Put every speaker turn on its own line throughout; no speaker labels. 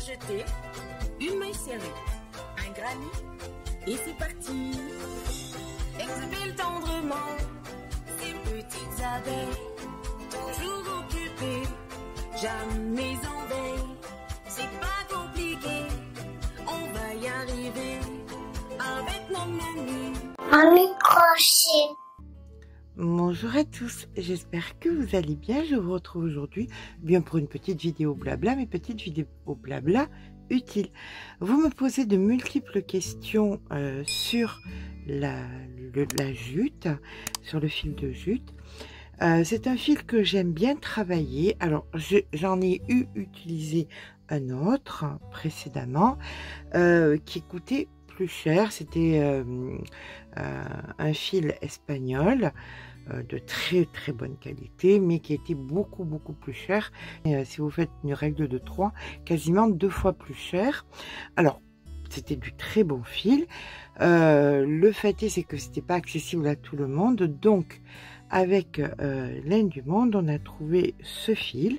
jeter, une main serrée, un granit, et c'est parti. Exhibile tendrement ces petites abeilles, toujours occupées, jamais en veille. C'est pas compliqué, on va y arriver avec nos menus.
Ami crochet.
Bonjour à tous, j'espère que vous allez bien. Je vous retrouve aujourd'hui bien pour une petite vidéo blabla, mais petite vidéo blabla utile. Vous me posez de multiples questions sur la jute, sur le fil de jute. C'est un fil que j'aime bien travailler. Alors j'en ai utilisé un autre précédemment qui coûtait plus cher. C'était un fil espagnol de très bonne qualité, mais qui était beaucoup plus cher. Et, si vous faites une règle de 3, quasiment 2 fois plus cher. Alors c'était du très bon fil. Le fait est, c'est que c'était pas accessible à tout le monde. Donc avec Laine du Monde, on a trouvé ce fil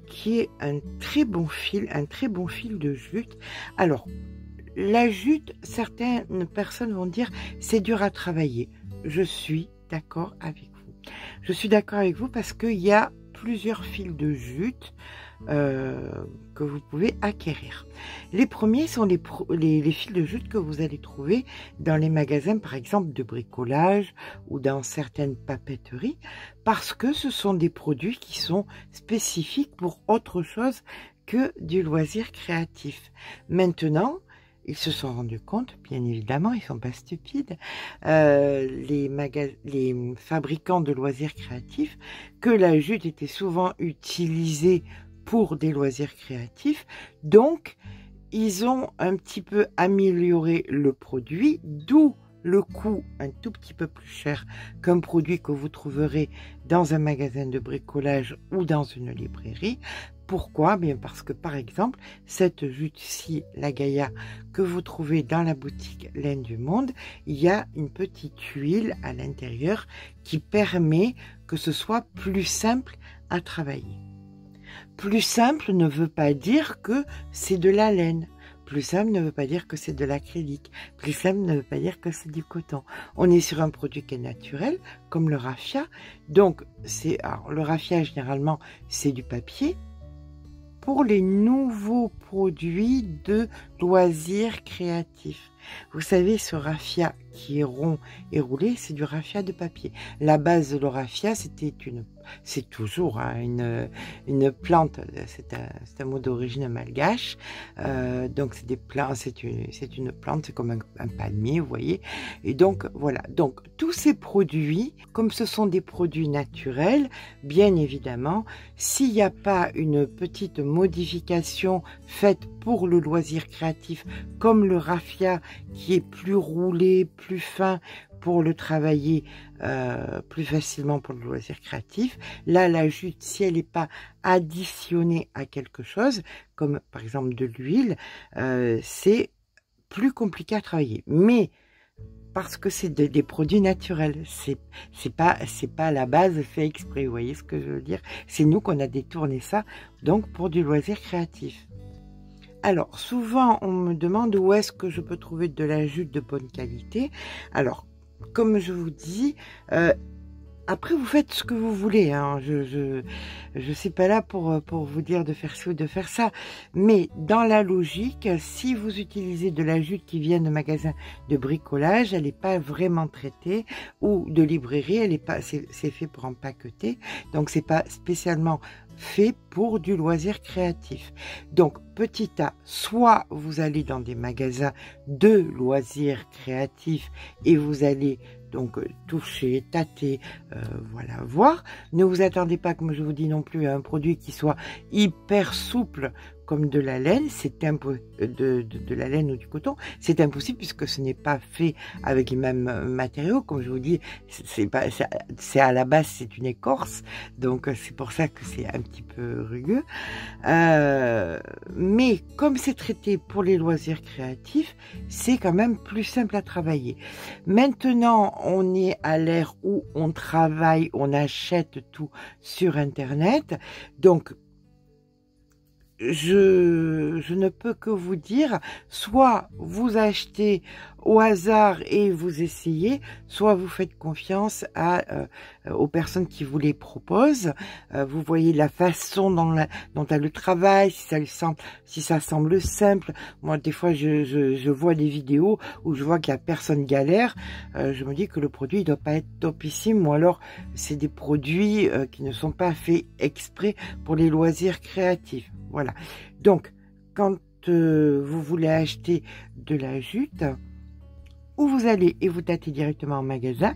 qui est un très bon fil de jute. Alors la jute, certaines personnes vont dire c'est dur à travailler. Je suis d'accord avec vous. Je suis d'accord avec vous parce qu'il y a plusieurs fils de jute que vous pouvez acquérir. Les premiers sont les fils de jute que vous allez trouver dans les magasins, par exemple, de bricolage ou dans certaines papeteries, parce que ce sont des produits qui sont spécifiques pour autre chose que du loisir créatif. Maintenant, ils se sont rendus compte, bien évidemment, ils ne sont pas stupides, les fabricants de loisirs créatifs, que la jute était souvent utilisée pour des loisirs créatifs. Donc, ils ont un petit peu amélioré le produit, d'où le coût un tout petit peu plus cher qu'un produit que vous trouverez dans un magasin de bricolage ou dans une librairie. Pourquoi? Bien parce que, par exemple, cette jute-ci, la Gaïa, que vous trouvez dans la boutique Laine du Monde, il y a une petite huile à l'intérieur qui permet que ce soit plus simple à travailler. Plus simple ne veut pas dire que c'est de la laine. Plus simple ne veut pas dire que c'est de l'acrylique. Plus simple ne veut pas dire que c'est du coton. On est sur un produit qui est naturel, comme le raffia. Donc, le raffia, généralement, c'est du papier. Pour les nouveaux produits de loisirs créatifs. Vous savez, ce raffia qui est rond et roulé, c'est du raffia de papier. La base de le raffia, c'est toujours une plante, c'est un mot d'origine malgache. Donc c'est des plantes, c'est une plante, c'est comme un palmier, vous voyez. Et donc voilà. Donc tous ces produits, comme ce sont des produits naturels, bien évidemment, s'il n'y a pas une petite modification faite pour le loisir créatif, comme le raffia qui est plus roulé, plus fin pour le travailler plus facilement pour le loisir créatif. Là, la jute, si elle n'est pas additionnée à quelque chose, comme par exemple de l'huile, c'est plus compliqué à travailler. Mais parce que c'est des produits naturels, c'est pas à la base fait exprès, vous voyez ce que je veux dire? C'est nous qu'on a détourné ça, donc pour du loisir créatif. Alors, souvent, on me demande où est-ce que je peux trouver de la jute de bonne qualité. Alors, comme je vous dis, après, vous faites ce que vous voulez. Hein. Je suis pas là pour vous dire de faire ci ou de faire ça. Mais dans la logique, si vous utilisez de la jute qui vient de magasins de bricolage, elle n'est pas vraiment traitée, ou de librairie, elle est pas, c'est fait pour empaqueter. Donc, c'est pas spécialement fait pour du loisir créatif. Donc, petit A, soit vous allez dans des magasins de loisirs créatifs et vous allez donc toucher, tâter, voilà, voir. Ne vous attendez pas, comme je vous dis non plus, à un produit qui soit hyper souple comme de la laine, de la laine ou du coton, c'est impossible puisque ce n'est pas fait avec les mêmes matériaux. Comme je vous dis, c'est à la base c'est une écorce, donc c'est pour ça que c'est un petit peu rugueux. Mais comme c'est traité pour les loisirs créatifs, c'est quand même plus simple à travailler. Maintenant, on est à l'ère où on travaille, on achète tout sur Internet, donc je ne peux que vous dire, soit vous achetez au hasard et vous essayez, soit vous faites confiance aux personnes qui vous les proposent. Vous voyez la façon dont elle le travaille, si ça semble simple. Moi, des fois, je vois des vidéos où je vois que la personne galère. Je me dis que le produit ne doit pas être topissime, ou alors c'est des produits qui ne sont pas faits exprès pour les loisirs créatifs. Voilà. Donc, quand vous voulez acheter de la jute, où vous allez et vous tâtez directement en magasin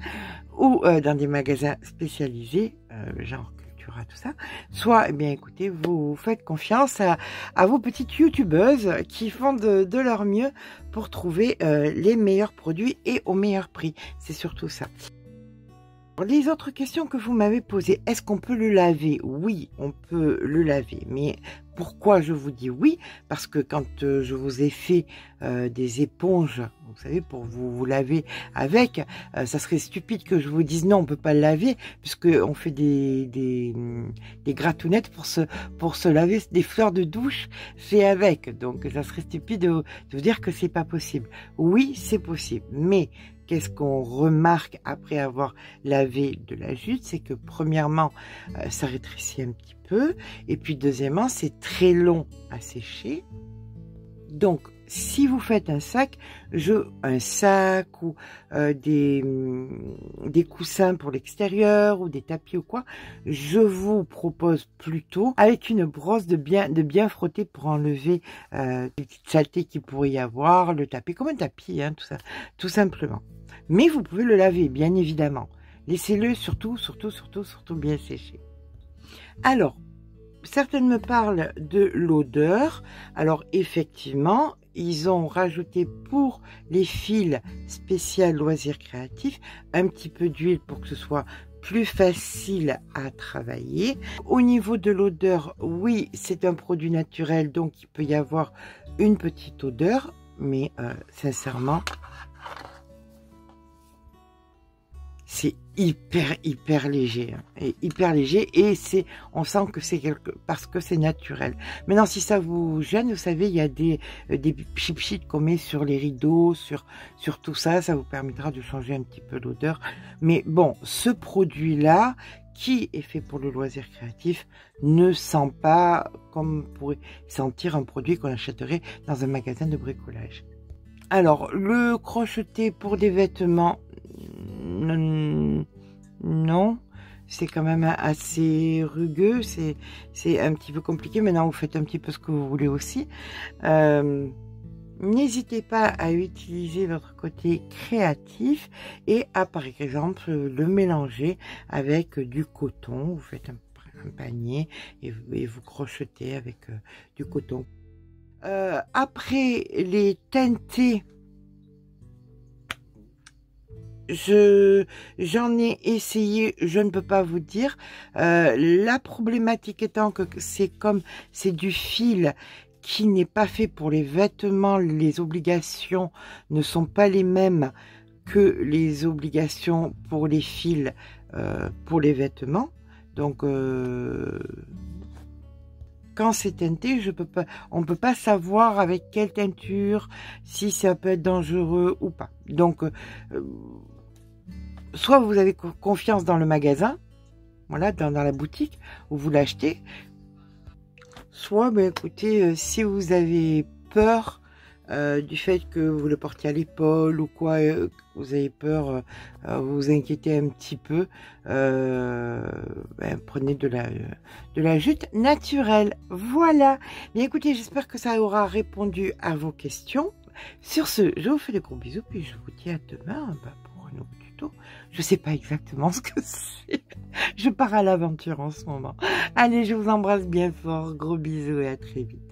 ou dans des magasins spécialisés, genre Cultura, tout ça, soit, eh bien, écoutez, vous faites confiance à vos petites youtubeuses qui font de leur mieux pour trouver les meilleurs produits et au meilleur prix. C'est surtout ça. Les autres questions que vous m'avez posées, est-ce qu'on peut le laver? Oui, on peut le laver, mais pourquoi je vous dis oui? Parce que quand je vous ai fait des éponges, vous savez, pour vous laver avec, ça serait stupide que je vous dise non, on peut pas le laver, puisqu'on fait des gratounettes pour se laver des fleurs de douche fait avec. Donc ça serait stupide de vous dire que c'est pas possible. Oui, c'est possible, mais qu'est-ce qu'on remarque après avoir lavé de la jute? C'est que premièrement, ça rétrécit un petit peu. Et puis deuxièmement, c'est très long à sécher. Donc, si vous faites un sac ou des coussins pour l'extérieur ou des tapis ou quoi, je vous propose plutôt avec une brosse de bien frotter pour enlever les petites saletés qu'il pourrait y avoir, le tapis comme un tapis, hein, tout ça, tout simplement. Mais vous pouvez le laver, bien évidemment. Laissez-le surtout bien sécher. Alors, certaines me parlent de l'odeur. Alors, effectivement, ils ont rajouté pour les fils spéciaux loisirs créatifs un petit peu d'huile pour que ce soit plus facile à travailler. Au niveau de l'odeur, oui, c'est un produit naturel, donc il peut y avoir une petite odeur, mais sincèrement, c'est hyper léger, hein, et hyper léger, et on sent que c'est parce que c'est naturel. Maintenant, si ça vous gêne, vous savez, il y a des pchit qu'on met sur les rideaux, sur tout ça, ça vous permettra de changer un petit peu l'odeur. Mais bon, ce produit-là, qui est fait pour le loisir créatif, ne sent pas comme pourrait sentir un produit qu'on achèterait dans un magasin de bricolage. Alors, le crocheté pour des vêtements, non, c'est quand même assez rugueux, c'est un petit peu compliqué. Maintenant, vous faites un petit peu ce que vous voulez aussi. N'hésitez pas à utiliser votre côté créatif et à, par exemple, le mélanger avec du coton. Vous faites un panier et vous crochetez avec du coton. Après les teintés, j'en ai essayé, je ne peux pas vous dire. La problématique étant que c'est du fil qui n'est pas fait pour les vêtements, les obligations ne sont pas les mêmes que les obligations pour les fils pour les vêtements. Donc quand c'est teinté, on ne peut pas savoir avec quelle teinture, si ça peut être dangereux ou pas. Donc, soit vous avez confiance dans le magasin, voilà, dans la boutique, où vous l'achetez, soit, ben, écoutez, si vous avez peur du fait que vous le portiez à l'épaule ou quoi, vous avez peur, vous vous inquiétez un petit peu, ben, prenez de la jute naturelle. Voilà. Bien écoutez, j'espère que ça aura répondu à vos questions. Sur ce, je vous fais de gros bisous, puis je vous dis à demain pour un nouveau tuto. Je sais pas exactement ce que c'est. Je pars à l'aventure en ce moment. Allez, je vous embrasse bien fort. Gros bisous et à très vite.